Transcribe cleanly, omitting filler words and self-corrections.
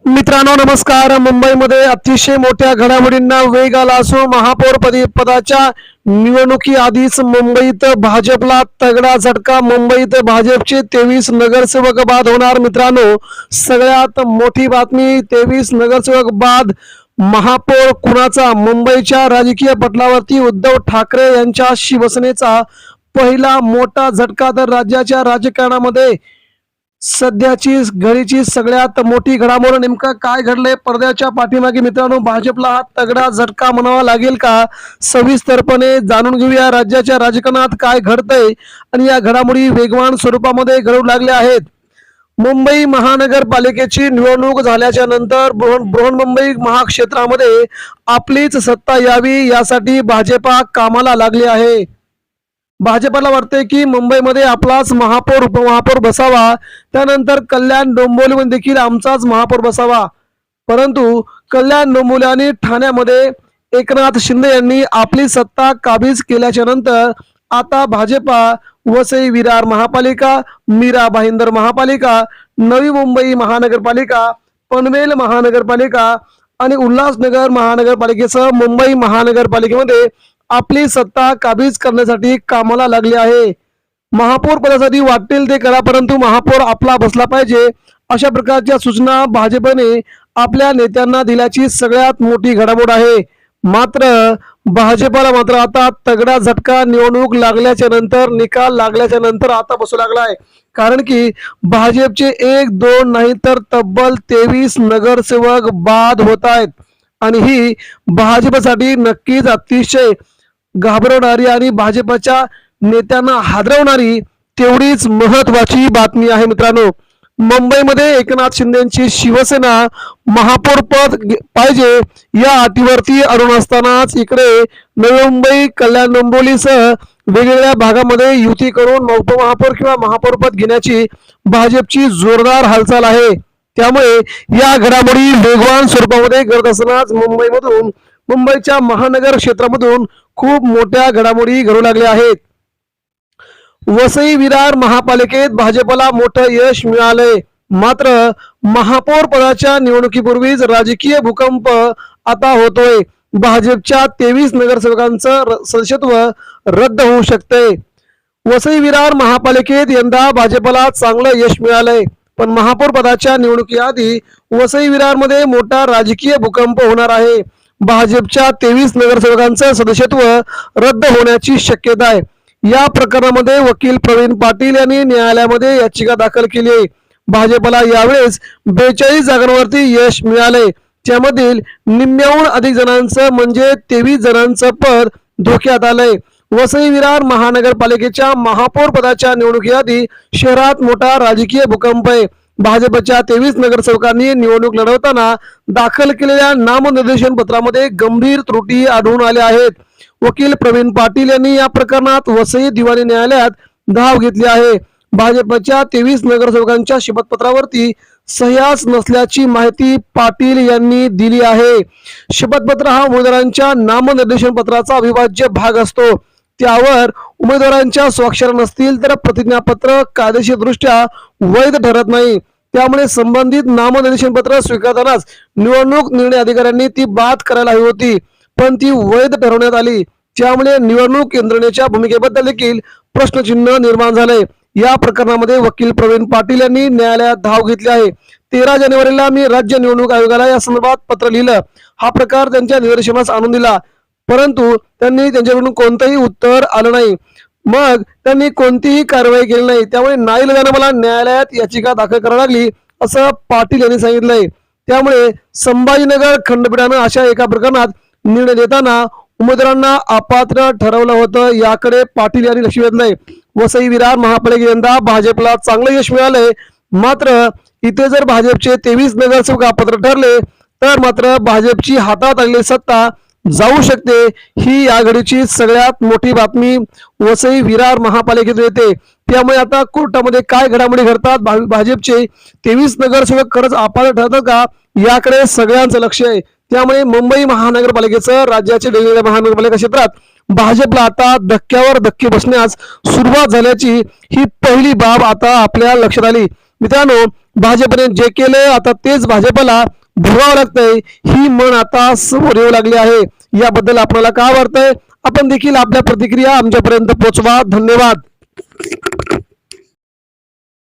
मित्रांनो नमस्कार. मुंबईमध्ये अतिशय मोठ्या घडामोडींना वेग आला असून महापौर पदाच्या निवडणुकी आधीच मुंबईत भाजपला तगडा झटका. मुंबईत भाजपचे 23 नगरसेवक बाद होणार. मित्रांनो सगळ्यात मोठी बातमी, 23 नगरसेवक बाद. महापौर कुणाचा? मुंबईच्या राजकीय पटलावरती उद्धव ठाकरे यांच्या शिवसेनेचा पहिला मोठा झटका. तर राज्याच्या राजकारणामध्ये सध्याची घडीची सगळ्यात मोठी घडामोड नेमका काय घडलंय पडद्याच्या पाठीमागे? मित्रांनो भाजपला हा तगडा झटका म्हणावा लागेल का? सविस्तरपणे जाणून घेऊया राज्याच्या राजकारणात काय घडतंय आणि या घडामोडी वेगवान स्वरूपामध्ये घडू लागल्या आहेत. मुंबई महानगरपालिकेची निवडणूक झाल्याच्या नंतर बृहन्मुंबई महाक्षेत्रामध्ये आपलीच सत्ता यावी यासाठी भाजपा कामाला लागली आहे. भाजपला वाटते की मुंबईमध्ये आपलाच महापौर उपमहापौर बसावा, त्यानंतर कल्याण डोंबिवलीमध्ये देखील आमचाच महापौर बसावा. परंतु कल्याण डोंबिवली आणि ठाण्यामध्ये एकनाथ शिंदे यांनी आपली सत्ता काबीज केल्याच्या नंतर आता भाजपा वसई विरार महापालिका, मीरा भाईंदर महापालिका, नवी मुंबई महानगरपालिका, पनवेल महानगरपालिका आणि उल्हासनगर महानगरपालिकेसह मुंबई महानगरपालिकेमध्ये आपली सत्ता काबीज करण्यासाठी कामाला लागली आहे. महापौर पदासाठी वाटेल ते करा, परंतु महापौर आपला बसला पाहिजे, अशा प्रकारच्या सूचना भाजपने आपल्या नेत्यांना दिल्याची सगळ्यात मोठी घडामोड आहे. मात्र भाजपला मात्र आता तगडा झटका निवडणूक लागल्याच्या नंतर, निकाल लागल्याच्या नंतर आता बसू लागला आहे. कारण की भाजपचे 1-2 नाही तर तब्बल 23 नगरसेवक बाद होत आहेत आणि ही भाजपसाठी नक्कीच अतिशय घाबरवणारी आणि भाजपच्या नेत्यांना हादरवणारी तेवढीच महत्वाची बातमी आहे. मित्रांनो मुंबईमध्ये एकनाथ शिंदेची शिवसेना महापौर पद पाहिजे या अटीवरती अडून असतानाच इकडे नवी मुंबई, कल्याण डोंबिवलीसह वेगवेगळ्या भागामध्ये युती करून उपमहापौर किंवा महापौर पद घेण्याची भाजपची जोरदार हालचाल आहे. त्यामुळे या घडामोडी वेगवान स्वरूपामध्ये घडत असतानाच मुंबईच्या महानगर क्षेत्रामधून खूप मोठ्या घडामोडी घडू लागल्या आहेत. वसई विरार महापालिकेत भाजपला मोठं यश मिळालंय. मात्र महापौर पदाच्या निवडणुकीपूर्वीच राजकीय भूकंप आता होतोय. भाजपच्या 23 नगरसेवकांचं सदस्यत्व रद्द होऊ शकते. वसई विरार महापालिकेत यंदा भाजपला चांगलं यश मिळालंय, पण महापौर पदाच्या निवडणुकीआधी वसई विरार मध्ये मोठा राजकीय भूकंप होणार आहे. भाजपच्या 23 नगरसेवकांचं सदस्यत्व रद्द होण्याची शक्यता आहे. या प्रकरणामध्ये वकील प्रवीण पाटील यांनी न्यायालयामध्ये याचिका दाखल केली आहे. भाजपला यावेळेस 42 जागांवरती यश मिळाले, त्यामधील निम्म्याहून अधिक जणांचं म्हणजे 23 जणांचं पद धोक्यात आलंय. वसई विरार महानगरपालिकेच्या महापौर पदाच्या निवडणुकीआधी शहरात मोठा राजकीय भूकंप आहे. भाजपच्या 23 नगरसेवकांनी निवडणूक लढवताना दाखल केलेल्या नामनिर्देशन पत्रामध्ये गंभीर त्रुटी आढळून आल्या आहेत. वकील प्रवीण पाटील यांनी या प्रकरणात वसई दिवाणी न्यायालयात धाव घेतली आहे. भाजपच्या 23 नगरसेवकांच्या शपथपत्रावरती सह्याच नसल्याची माहिती पाटील यांनी दिली आहे. शपथपत्र हा उमेदवारांच्या नामनिर्देशन पत्राचा अविभाज्य भाग असतो. त्यावर उमेदवारांच्या स्वाक्षऱ्या नसतील तर प्रतिज्ञापत्र कायदेशीरदृष्ट्या वैध ठरत नाही. त्यामुळे संबंधित नामनिर्देशन पत्र स्वीकारतानाच निवडणूक निर्णय अधिकाऱ्यांनी ती बाद करायला हवी होती, पण ती वैध ठरवण्यात आली. त्यामुळे निवडणूक यंत्रणेच्या भूमिकेबद्दल देखील प्रश्नचिन्ह निर्माण झाले. या प्रकरणामध्ये वकील प्रवीण पाटील यांनी न्यायालयात धाव घेतली आहे. 13 जानेवारीला मी राज्य निवडणूक आयोगाला या संदर्भात पत्र लिहिलं. हा प्रकार त्यांच्या निदर्शनास आणून दिला, परंतु त्यांनी त्यांच्याकडून कोणतंही उत्तर आलं नाही. मग त्यांनी कोणतीही कारवाई केली नाही. त्यामुळे नाईलाजाने मला न्यायालयात याचिका दाखल करावी लागली, असं पाटील यांनी सांगितलंय. त्यामुळे संभाजीनगर खंडपीठानं अशा एका प्रकरणात निर्णय देताना उमेदवारांना अपात्र ठरवलं होतं, याकडे पाटील यांनी लक्ष वेधलंय. वसई विरार महापालिकेत यंदा भाजपला चांगलं यश मिळालंय. मात्र इथे जर भाजपचे 23 नगरसेवक अपात्र ठरले तर मात्र भाजपची हातात आलेली सत्ता जाऊ शकते. ही या घडीची सगळ्यात मोठी बातमी वसई विरार महापालिकेत येते. त्यामुळे आता कोर्टामध्ये काय घडामोडी घडतात, भाजपचे 23 नगरसेवक खरंच अपात्र ठरतात का, याकडे सगळ्यांचं लक्ष आहे. त्यामुळे मुंबई महानगरपालिकेचं राज्याच्या वेगवेगळ्या महानगरपालिका क्षेत्रात भाजपला आता धक्क्यावर धक्के बसण्यास सुरुवात झाल्याची ही पहिली बाब आता आपल्या लक्षात आली. मित्रांनो, भाजपने जे केलं आता तेच भाजपला भोगावं लागतंय, ही म्हण आता समोर येऊ लागली आहे. याबद्दल आपल्याला काय वाटतंय? आपण देखील आपल्या प्रतिक्रिया आमच्यापर्यंत पोहोचवा. धन्यवाद.